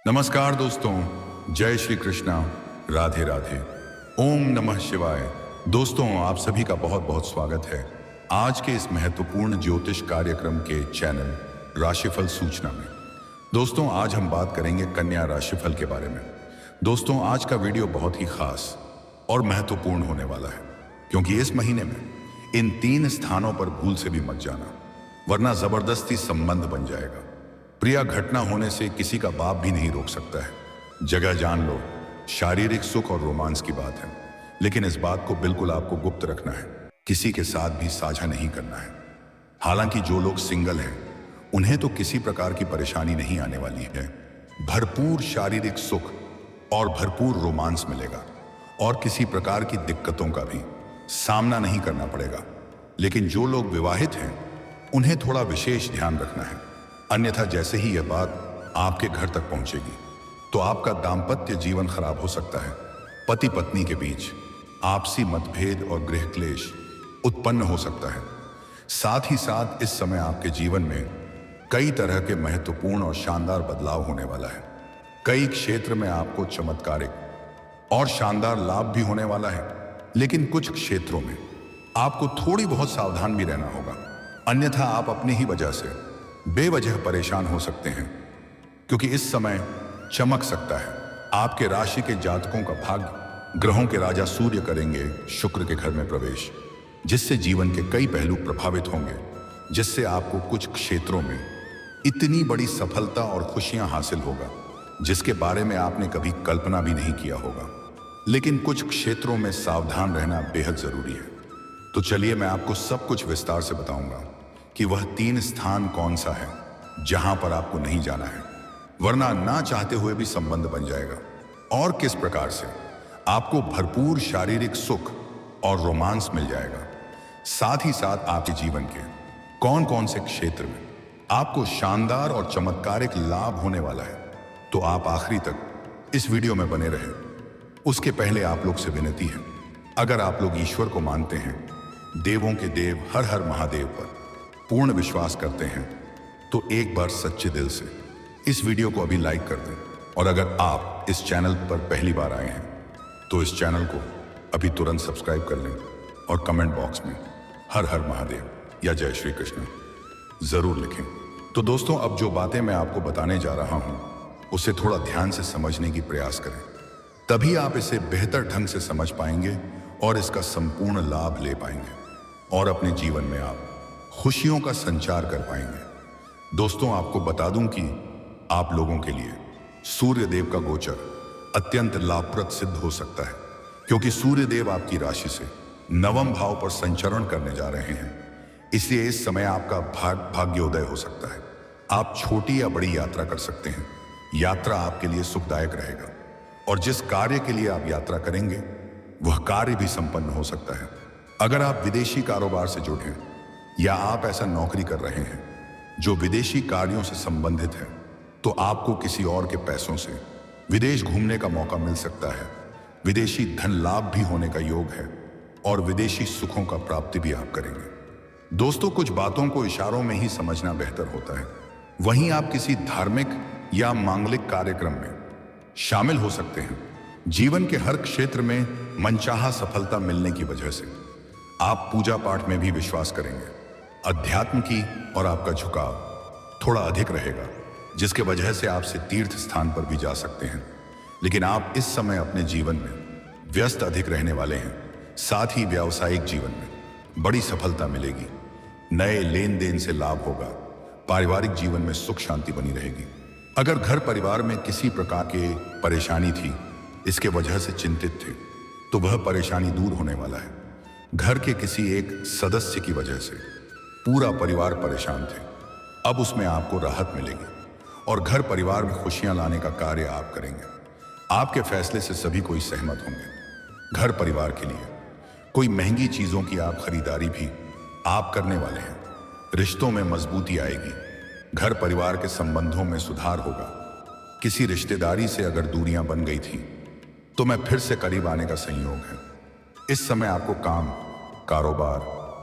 नमस्कार दोस्तों, जय श्री कृष्णा, राधे राधे, ओम नमः शिवाय। दोस्तों, आप सभी का बहुत बहुत स्वागत है आज के इस महत्वपूर्ण ज्योतिष कार्यक्रम के चैनल राशिफल सूचना में। दोस्तों, आज हम बात करेंगे कन्या राशिफल के बारे में। दोस्तों, आज का वीडियो बहुत ही खास और महत्वपूर्ण होने वाला है, क्योंकि इस महीने में इन 3 स्थानों पर भूल से भी मत जाना, वरना जबरदस्ती संबंध बन जाएगा। प्रिय घटना होने से किसी का बाप भी नहीं रोक सकता है। जगह जान लो, शारीरिक सुख और रोमांस की बात है, लेकिन इस बात को बिल्कुल आपको गुप्त रखना है, किसी के साथ भी साझा नहीं करना है। हालांकि जो लोग सिंगल हैं उन्हें तो किसी प्रकार की परेशानी नहीं आने वाली है। भरपूर शारीरिक सुख और भरपूर रोमांस मिलेगा और किसी प्रकार की दिक्कतों का भी सामना नहीं करना पड़ेगा। लेकिन जो लोग विवाहित हैं उन्हें थोड़ा विशेष ध्यान रखना है, अन्यथा जैसे ही यह बात आपके घर तक पहुंचेगी तो आपका दाम्पत्य जीवन खराब हो सकता है। पति पत्नी के बीच आपसी मतभेद और गृह क्लेश उत्पन्न हो सकता है। साथ ही साथ इस समय आपके जीवन में कई तरह के महत्वपूर्ण और शानदार बदलाव होने वाला है। कई क्षेत्र में आपको चमत्कारिक और शानदार लाभ भी होने वाला है, लेकिन कुछ क्षेत्रों में आपको थोड़ी बहुत सावधान भी रहना होगा, अन्यथा आप अपनी ही वजह से बेवजह परेशान हो सकते हैं। क्योंकि इस समय चमक सकता है। आपके राशि के जातकों का भाग्य ग्रहों के राजा सूर्य करेंगे शुक्र के घर में प्रवेश, जिससे जीवन के कई पहलू प्रभावित होंगे, जिससे आपको कुछ क्षेत्रों में इतनी बड़ी सफलता और खुशियां हासिल होगा जिसके बारे में आपने कभी कल्पना भी नहीं किया होगा। लेकिन कुछ क्षेत्रों में सावधान रहना बेहद जरूरी है। तो चलिए मैं आपको सब कुछ विस्तार से बताऊंगा कि वह 3 स्थान कौन सा है जहां पर आपको नहीं जाना है, वरना ना चाहते हुए भी संबंध बन जाएगा, और किस प्रकार से आपको भरपूर शारीरिक सुख और रोमांस मिल जाएगा। साथ ही साथ आपके जीवन के कौन कौन से क्षेत्र में आपको शानदार और चमत्कारिक लाभ होने वाला है। तो आप आखिरी तक इस वीडियो में बने रहे। उसके पहले आप लोग से विनती है, अगर आप लोग ईश्वर को मानते हैं, देवों के देव हर हर महादेव पर पूर्ण विश्वास करते हैं, तो एक बार सच्चे दिल से इस वीडियो को अभी लाइक कर दें। और अगर आप इस चैनल पर पहली बार आए हैं तो इस चैनल को अभी तुरंत सब्सक्राइब कर लें और कमेंट बॉक्स में हर हर महादेव या जय श्री कृष्ण जरूर लिखें। तो दोस्तों, अब जो बातें मैं आपको बताने जा रहा हूं उसे थोड़ा ध्यान से समझने की प्रयास करें, तभी आप इसे बेहतर ढंग से समझ पाएंगे और इसका संपूर्ण लाभ ले पाएंगे और अपने जीवन में आप खुशियों का संचार कर पाएंगे। दोस्तों, आपको बता दूं कि आप लोगों के लिए सूर्य देव का गोचर अत्यंत लाभप्रद सिद्ध हो सकता है, क्योंकि सूर्य देव आपकी राशि से 9वें भाव पर संचरण करने जा रहे हैं। इसलिए इस समय आपका भाग्योदय हो सकता है। आप छोटी या बड़ी यात्रा कर सकते हैं। यात्रा आपके लिए सुखदायक रहेगा और जिस कार्य के लिए आप यात्रा करेंगे वह कार्य भी संपन्न हो सकता है। अगर आप विदेशी कारोबार से जुड़े हैं या आप ऐसा नौकरी कर रहे हैं जो विदेशी कार्यों से संबंधित है, तो आपको किसी और के पैसों से विदेश घूमने का मौका मिल सकता है। विदेशी धन लाभ भी होने का योग है और विदेशी सुखों का प्राप्ति भी आप करेंगे। दोस्तों, कुछ बातों को इशारों में ही समझना बेहतर होता है। वहीं आप किसी धार्मिक या मांगलिक कार्यक्रम में शामिल हो सकते हैं। जीवन के हर क्षेत्र में मनचाहा सफलता मिलने की वजह से आप पूजा पाठ में भी विश्वास करेंगे। अध्यात्म की और आपका झुकाव थोड़ा अधिक रहेगा, जिसके वजह से आपसे तीर्थ स्थान पर भी जा सकते हैं। लेकिन आप इस समय अपने जीवन में व्यस्त अधिक रहने वाले हैं। साथ ही व्यावसायिक जीवन में बड़ी सफलता मिलेगी, नए लेन देन से लाभ होगा, पारिवारिक जीवन में सुख शांति बनी रहेगी। अगर घर परिवार में किसी प्रकार की परेशानी थी, इसके वजह से चिंतित थे, तो वह परेशानी दूर होने वाला है। घर के किसी एक सदस्य की वजह से पूरा परिवार परेशान थे, अब उसमें आपको राहत मिलेगी और घर परिवार में खुशियां लाने का कार्य आप करेंगे। आपके फैसले से सभी कोई सहमत होंगे। घर परिवार के लिए कोई महंगी चीजों की आप खरीदारी भी आप करने वाले हैं। रिश्तों में मजबूती आएगी। घर परिवार के संबंधों में सुधार होगा। किसी रिश्तेदारी से अगर दूरियां बन गई थी तो मैं फिर से करीब आने का संयोग है। इस समय आपको काम, कारोबार,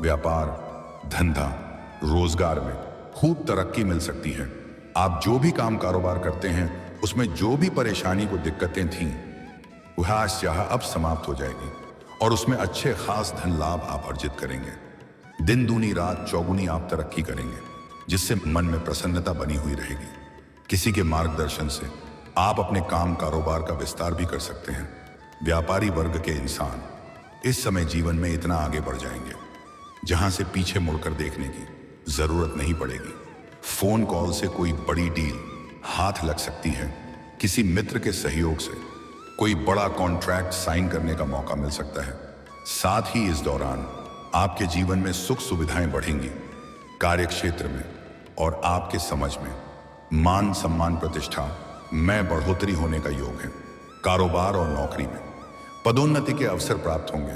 व्यापार, धंधा, रोजगार में खूब तरक्की मिल सकती है। आप जो भी काम कारोबार करते हैं उसमें जो भी परेशानी को दिक्कतें थीं, वह आज चाह अब समाप्त हो जाएगी और उसमें अच्छे खास धन लाभ आप अर्जित करेंगे। दिन दूनी रात चौगुनी आप तरक्की करेंगे, जिससे मन में प्रसन्नता बनी हुई रहेगी। किसी के मार्गदर्शन से आप अपने काम कारोबार का विस्तार भी कर सकते हैं। व्यापारी वर्ग के इंसान इस समय जीवन में इतना आगे बढ़ जाएंगे जहां से पीछे मुड़कर देखने की जरूरत नहीं पड़ेगी। फोन कॉल से कोई बड़ी डील हाथ लग सकती है। किसी मित्र के सहयोग से कोई बड़ा कॉन्ट्रैक्ट साइन करने का मौका मिल सकता है। साथ ही इस दौरान आपके जीवन में सुख सुविधाएं बढ़ेंगी। कार्य क्षेत्र में और आपके समझ में मान सम्मान प्रतिष्ठा में बढ़ोतरी होने का योग है। कारोबार और नौकरी में पदोन्नति के अवसर प्राप्त होंगे,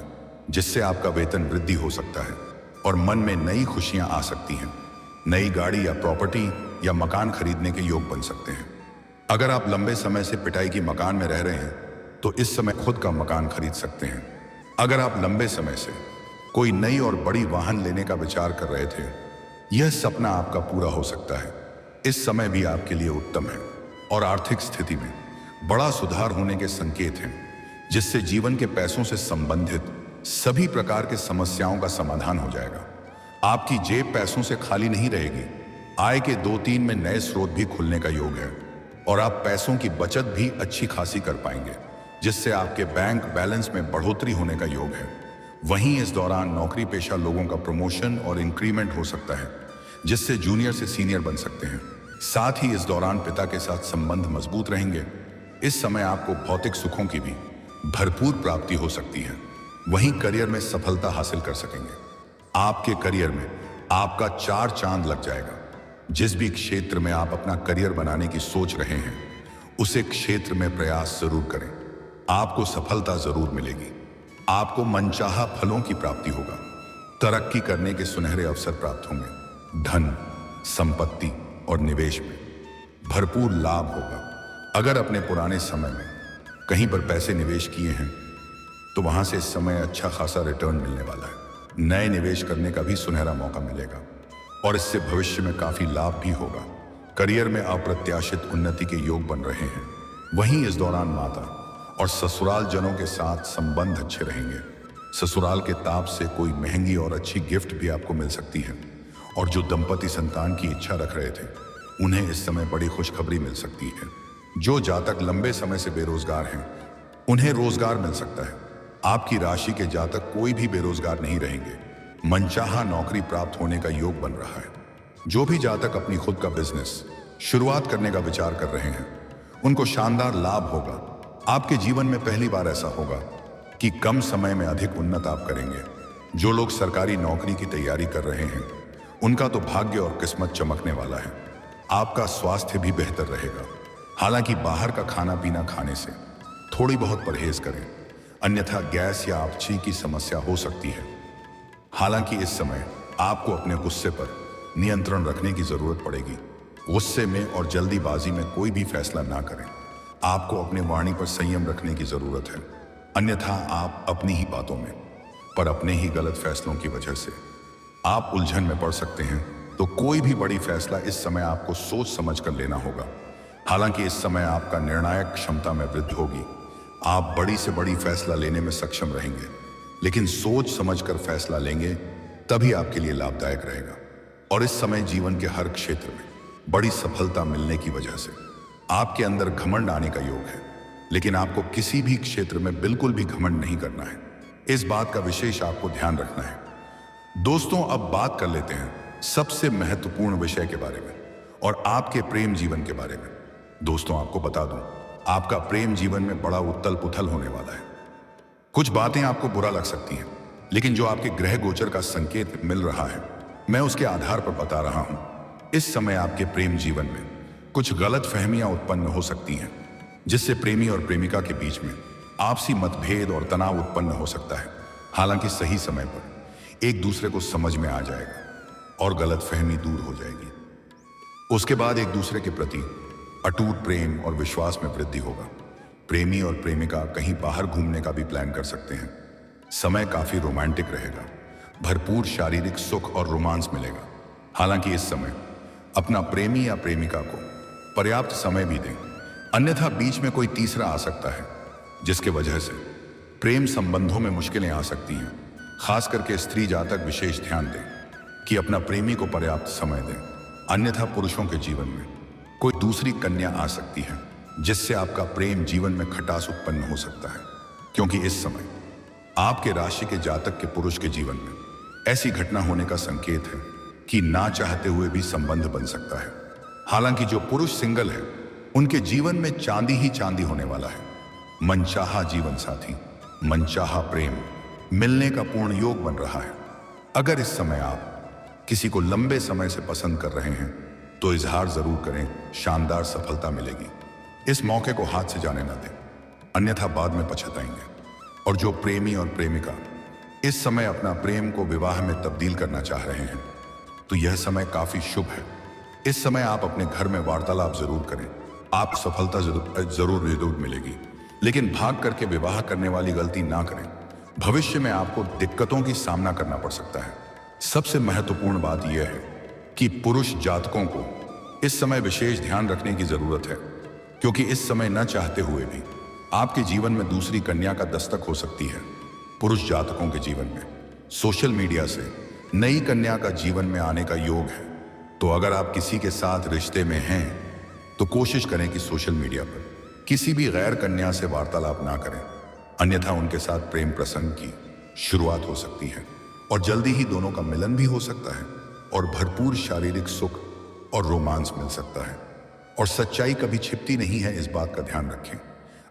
जिससे आपका वेतन वृद्धि हो सकता है और मन में नई खुशियां आ सकती हैं। नई गाड़ी या प्रॉपर्टी या मकान खरीदने के योग बन सकते हैं। अगर आप लंबे समय से पिटाई की मकान में रह रहे हैं तो इस समय खुद का मकान खरीद सकते हैं। अगर आप लंबे समय से कोई नई और बड़ी वाहन लेने का विचार कर रहे थे, यह सपना आपका पूरा हो सकता है। इस समय भी आपके लिए उत्तम है और आर्थिक स्थिति में बड़ा सुधार होने के संकेत हैं, जिससे जीवन के पैसों से संबंधित सभी प्रकार के समस्याओं का समाधान हो जाएगा। आपकी जेब पैसों से खाली नहीं रहेगी। आय के 2-3 में नए स्रोत भी खुलने का योग है और आप पैसों की बचत भी अच्छी खासी कर पाएंगे, जिससे आपके बैंक बैलेंस में बढ़ोतरी होने का योग है। वहीं इस दौरान नौकरी पेशा लोगों का प्रमोशन और इंक्रीमेंट हो सकता है, जिससे जूनियर से सीनियर बन सकते हैं। साथ ही इस दौरान पिता के साथ संबंध मजबूत रहेंगे। इस समय आपको भौतिक सुखों की भी भरपूर प्राप्ति हो सकती है। वहीं करियर में सफलता हासिल कर सकेंगे। आपके करियर में आपका 4 चांद लग जाएगा। जिस भी क्षेत्र में आप अपना करियर बनाने की सोच रहे हैं, उसे क्षेत्र में प्रयास जरूर करें। आपको सफलता जरूर मिलेगी। आपको मनचाहा फलों की प्राप्ति होगा। तरक्की करने के सुनहरे अवसर प्राप्त होंगे। धन, संपत्ति और निवेश में भरपूर लाभ होगा। अगर अपने पुराने समय में कहीं पर पैसे निवेश किए हैं तो वहां से इस समय अच्छा खासा रिटर्न मिलने वाला है। नए निवेश करने का भी सुनहरा मौका मिलेगा और इससे भविष्य में काफी लाभ भी होगा। करियर में अप्रत्याशित उन्नति के योग बन रहे हैं। वहीं इस दौरान माता और ससुराल जनों के साथ संबंध अच्छे रहेंगे। ससुराल के ताप से कोई महंगी और अच्छी गिफ्ट भी आपको मिल सकती है और जो दंपति संतान की इच्छा रख रहे थे, उन्हें इस समय बड़ी खुशखबरी मिल सकती है। जो जातक लंबे समय से बेरोजगार हैं, उन्हें रोजगार मिल सकता है। आपकी राशि के जातक कोई भी बेरोजगार नहीं रहेंगे। मनचाहा नौकरी प्राप्त होने का योग बन रहा है। जो भी जातक अपनी खुद का बिजनेस शुरुआत करने का विचार कर रहे हैं, उनको शानदार लाभ होगा। आपके जीवन में पहली बार ऐसा होगा कि कम समय में अधिक उन्नत आप करेंगे। जो लोग सरकारी नौकरी की तैयारी कर रहे हैं, उनका तो भाग्य और किस्मत चमकने वाला है। आपका स्वास्थ्य भी बेहतर रहेगा। हालांकि बाहर का खाना पीना खाने से थोड़ी बहुत परहेज करें, अन्यथा गैस या अपची की समस्या हो सकती है। हालांकि इस समय आपको अपने गुस्से पर नियंत्रण रखने की जरूरत पड़ेगी। गुस्से में और जल्दीबाजी में कोई भी फैसला ना करें। आपको अपने वाणी पर संयम रखने की जरूरत है, अन्यथा आप अपनी ही बातों में पर अपने ही गलत फैसलों की वजह से आप उलझन में पड़ सकते हैं। तो कोई भी बड़ी फैसला इस समय आपको सोच समझ कर लेना होगा। हालांकि इस समय आपका निर्णायक क्षमता में वृद्धि होगी। आप बड़ी से बड़ी फैसला लेने में सक्षम रहेंगे, लेकिन सोच समझकर फैसला लेंगे तभी आपके लिए लाभदायक रहेगा। और इस समय जीवन के हर क्षेत्र में बड़ी सफलता मिलने की वजह से आपके अंदर घमंड आने का योग है, लेकिन आपको किसी भी क्षेत्र में बिल्कुल भी घमंड नहीं करना है। इस बात का विशेष आपको ध्यान रखना है। दोस्तों, अब बात कर लेते हैं सबसे महत्वपूर्ण विषय के बारे में और आपके प्रेम जीवन के बारे में। दोस्तों, आपको बता दूं, आपका प्रेम जीवन में बड़ा उथल पुथल होने वाला है। कुछ बातें आपको बुरा लग सकती हैं, लेकिन जो आपके ग्रह गोचर का संकेत मिल रहा है, मैं उसके आधार पर बता रहा हूं। इस समय आपके प्रेम जीवन में कुछ गलत फहमियां उत्पन्न हो सकती हैं, जिससे प्रेमी और प्रेमिका के बीच में आपसी मतभेद और तनाव उत्पन्न हो सकता है। हालांकि सही समय पर एक दूसरे को समझ में आ जाएगा और गलत फहमी दूर हो जाएगी। उसके बाद एक दूसरे के प्रति अटूट प्रेम और विश्वास में वृद्धि होगा। प्रेमी और प्रेमिका कहीं बाहर घूमने का भी प्लान कर सकते हैं। समय काफी रोमांटिक रहेगा। भरपूर शारीरिक सुख और रोमांस मिलेगा। हालांकि इस समय अपना प्रेमी या प्रेमिका को पर्याप्त समय भी दें, अन्यथा बीच में कोई तीसरा आ सकता है, जिसके वजह से प्रेम संबंधों में मुश्किलें आ सकती हैं। खास करके स्त्री जातक विशेष ध्यान दें कि अपना प्रेमी को पर्याप्त समय दें, अन्यथा पुरुषों के जीवन में कोई दूसरी कन्या आ सकती है, जिससे आपका प्रेम जीवन में खटास उत्पन्न हो सकता है। क्योंकि इस समय आपके राशि के जातक के पुरुष के जीवन में ऐसी घटना होने का संकेत है कि ना चाहते हुए भी संबंध बन सकता है। हालांकि जो पुरुष सिंगल है, उनके जीवन में चांदी ही चांदी होने वाला है। मनचाहा जीवन साथी, मनचाहा प्रेम मिलने का पूर्ण योग बन रहा है। अगर इस समय आप किसी को लंबे समय से पसंद कर रहे हैं तो इजहार जरूर करें, शानदार सफलता मिलेगी। इस मौके को हाथ से जाने ना दें, अन्यथा बाद में पछताएंगे। और जो प्रेमी और प्रेमिका इस समय अपना प्रेम को विवाह में तब्दील करना चाह रहे हैं तो यह समय काफी शुभ है। इस समय आप अपने घर में वार्तालाप जरूर करें, आप सफलता जरूर मिलेगी। लेकिन भाग करके विवाह करने वाली गलती ना करें, भविष्य में आपको दिक्कतों की सामना करना पड़ सकता है। सबसे महत्वपूर्ण बात यह है कि पुरुष जातकों को इस समय विशेष ध्यान रखने की जरूरत है, क्योंकि इस समय न चाहते हुए भी आपके जीवन में दूसरी कन्या का दस्तक हो सकती है। पुरुष जातकों के जीवन में सोशल मीडिया से नई कन्या का जीवन में आने का योग है। तो अगर आप किसी के साथ रिश्ते में हैं तो कोशिश करें कि सोशल मीडिया पर किसी भी गैर कन्या से वार्तालाप ना करें, अन्यथा उनके साथ प्रेम प्रसंग की शुरुआत हो सकती है और जल्दी ही दोनों का मिलन भी हो सकता है और भरपूर शारीरिक सुख और रोमांस मिल सकता है। और सच्चाई कभी छिपती नहीं है, इस बात का ध्यान रखें।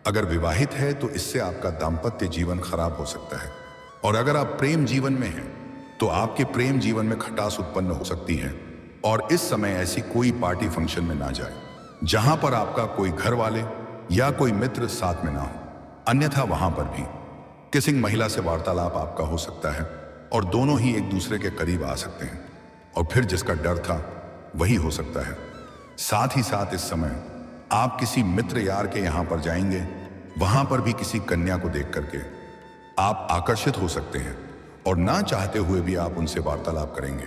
अगर विवाहित है तो इससे आपका दाम्पत्य जीवन खराब हो सकता है, और अगर आप प्रेम जीवन में हैं तो आपके प्रेम जीवन में खटास उत्पन्न हो सकती है। और इस समय ऐसी कोई पार्टी फंक्शन में ना जाए जहां पर आपका कोई घर वाले या कोई मित्र साथ में ना हो, अन्यथा वहां पर भी किसी महिला से वार्तालाप आपका हो सकता है और दोनों ही एक दूसरे के करीब आ सकते हैं, और फिर जिसका डर था वही हो सकता है। साथ ही साथ इस समय आप किसी मित्र यार के यहां पर जाएंगे, वहां पर भी किसी कन्या को देख करके आप आकर्षित हो सकते हैं और ना चाहते हुए भी आप उनसे वार्तालाप करेंगे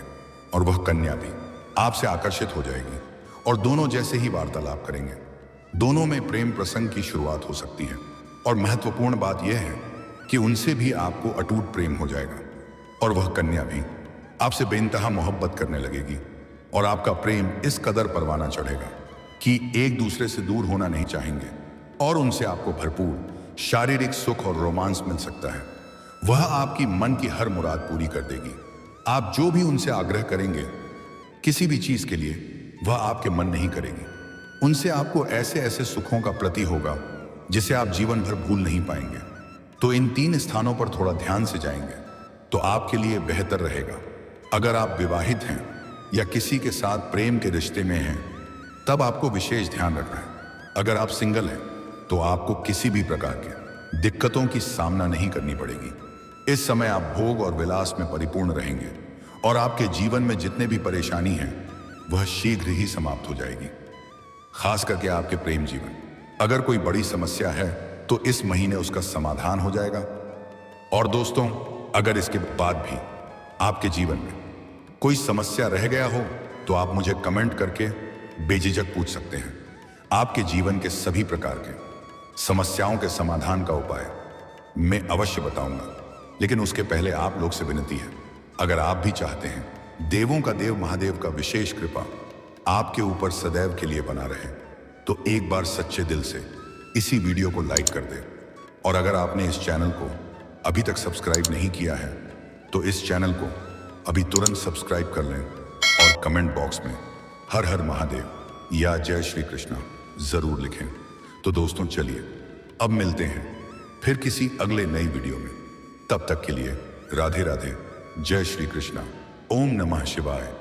और वह कन्या भी आपसे आकर्षित हो जाएगी और दोनों जैसे ही वार्तालाप करेंगे, दोनों में प्रेम प्रसंग की शुरुआत हो सकती है। और महत्वपूर्ण बात यह है कि उनसे भी आपको अटूट प्रेम हो जाएगा और वह कन्या भी आपसे बेइंतहा मोहब्बत करने लगेगी और आपका प्रेम इस कदर परवाना चढ़ेगा कि एक दूसरे से दूर होना नहीं चाहेंगे और उनसे आपको भरपूर शारीरिक सुख और रोमांस मिल सकता है। वह आपकी मन की हर मुराद पूरी कर देगी। आप जो भी उनसे आग्रह करेंगे किसी भी चीज के लिए, वह आपके मन नहीं करेगी। उनसे आपको ऐसे ऐसे सुखों का प्रति होगा जिसे आप जीवन भर भूल नहीं पाएंगे। तो इन 3 स्थानों पर थोड़ा ध्यान से जाएंगे तो आपके लिए बेहतर रहेगा। अगर आप विवाहित हैं या किसी के साथ प्रेम के रिश्ते में हैं, तब आपको विशेष ध्यान रखना है। अगर आप सिंगल हैं तो आपको किसी भी प्रकार के दिक्कतों की सामना नहीं करनी पड़ेगी। इस समय आप भोग और विलास में परिपूर्ण रहेंगे और आपके जीवन में जितने भी परेशानी है वह शीघ्र ही समाप्त हो जाएगी। खास करके आपके प्रेम जीवन, अगर कोई बड़ी समस्या है तो इस महीने उसका समाधान हो जाएगा। और दोस्तों, अगर इसके बाद भी आपके जीवन में कोई समस्या रह गया हो तो आप मुझे कमेंट करके बेझिझक पूछ सकते हैं। आपके जीवन के सभी प्रकार के समस्याओं के समाधान का उपाय मैं अवश्य बताऊंगा। लेकिन उसके पहले आप लोग से विनती है, अगर आप भी चाहते हैं देवों का देव महादेव का विशेष कृपा आपके ऊपर सदैव के लिए बना रहे, तो एक बार सच्चे दिल से इसी वीडियो को लाइक कर दें। और अगर आपने इस चैनल को अभी तक सब्सक्राइब नहीं किया है तो इस चैनल को अभी तुरंत सब्सक्राइब कर लें और कमेंट बॉक्स में हर हर महादेव या जय श्री कृष्णा जरूर लिखें। तो दोस्तों, चलिए अब मिलते हैं फिर किसी अगले नई वीडियो में। तब तक के लिए राधे राधे, जय श्री कृष्णा, ओम नमः शिवाय।